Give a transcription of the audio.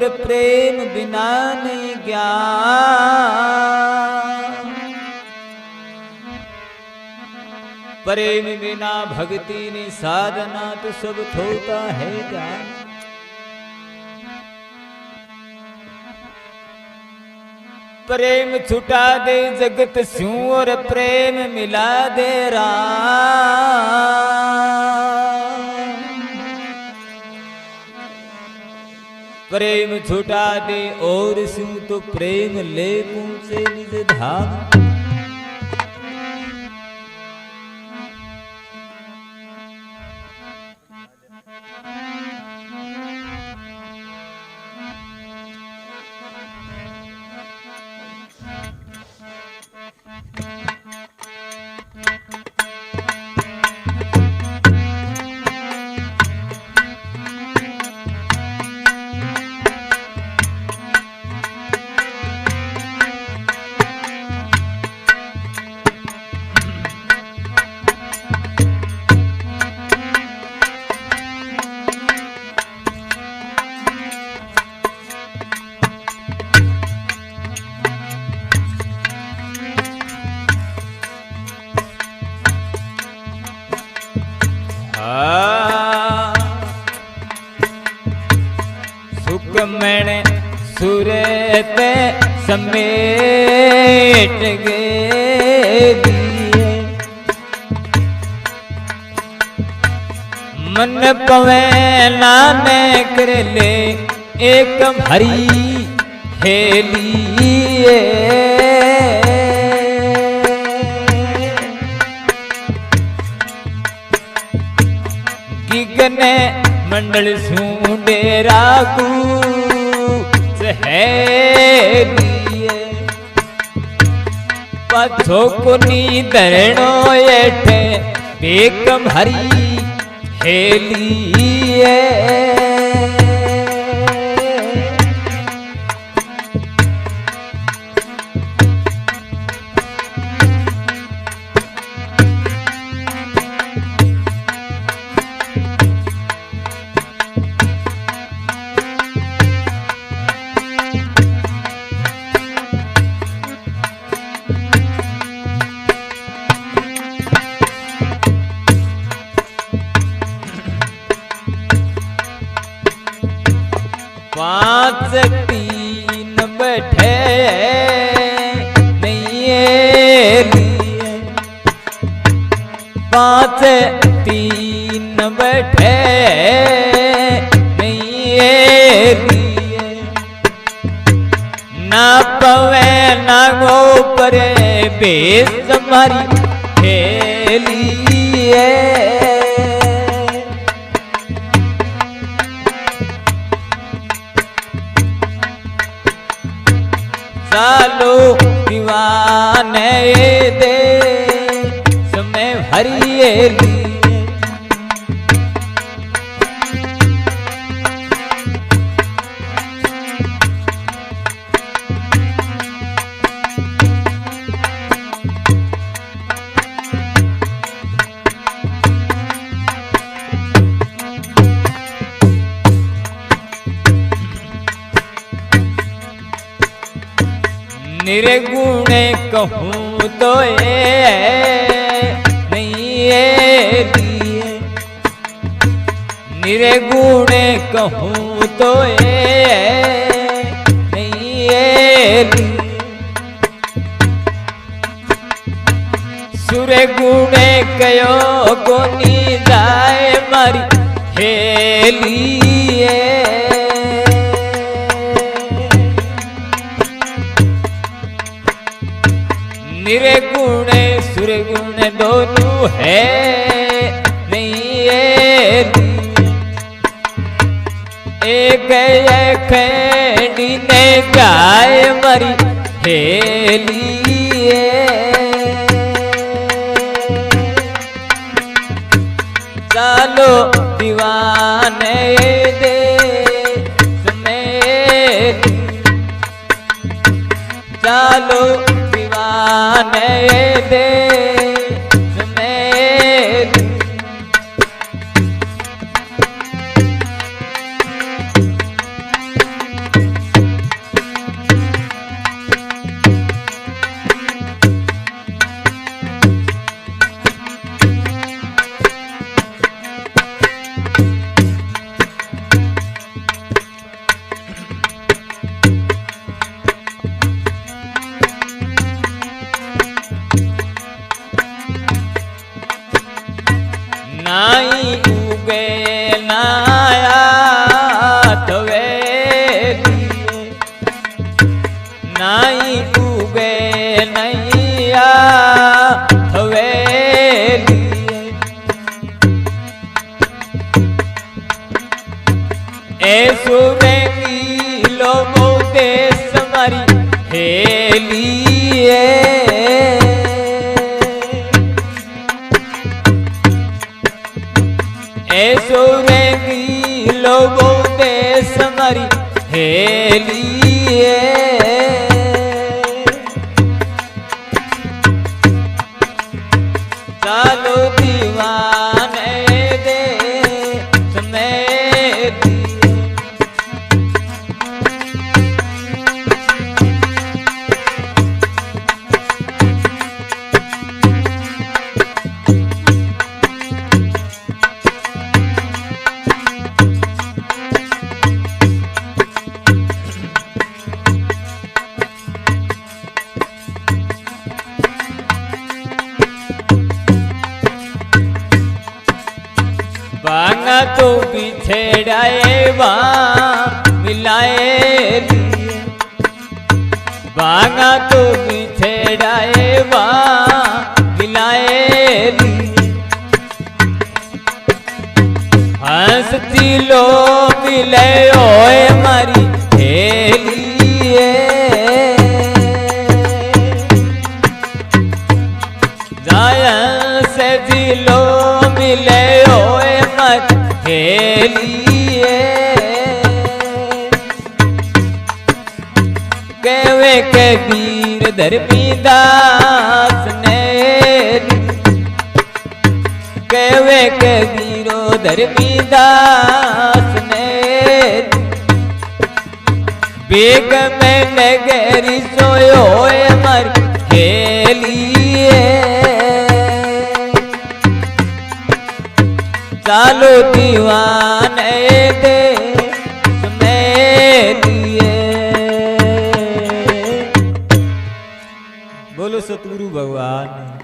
पर प्रेम बिना नहीं ज्ञान। प्रेम बिना भक्ति नहीं साधना तो सब थोता है ज्ञान। प्रेम छुटा दे जगत स्यों और प्रेम मिला दे राम। प्रेम छुटा दे और स्यों तो प्रेम ले पहुंचे निज धाम। मैंने सूरत समेट गए मन पवे नाने कर ले एक भरी हेलिए गिगने मंडल सू डेरा कू सहेलिए पछो को नी धरणो एठे बेकम हरी हेलिए पांच तीन बैठे नहीं लिए पांच तीन बैठे नहीं लिए ना पवे ना गो परे बेस हमारी खेलिए चालो दीवाने दे समय भरिए लिए निर्गुण कहूँ तो नहीं लिए निर्गुण कहूँ तो नहीं लिए सुरगुण कयो कोनी जाए मारी हेलिए निर्गुण सुरगुण दोनों है नहीं एक खैनी ने गाय मरी हेलिए चालो दीवाने दे समेत चालो दीवाने दे समेत नाई उबे नैया हवेली ऐसो बेंगी लोगो देश मारी हेली ऐसो बेंगी लोगो देश मारी हेली चालो दीवाने दे समय बांगा तो बिछेड़ाए मिलाए लिए बांगा तो बिछेड़ाए मिलाए लिए हंसती लो मिले ओए मारी हेलिए जाया से दिलो मिले ओए हेलिए केवे के वीर धर्मीदास ने केवे के वीरो धर्मीदास ने बेग में नगरी सोयो मर हेलिए चालो दीवाने दे में लिए बोलो सतगुरु भगवान।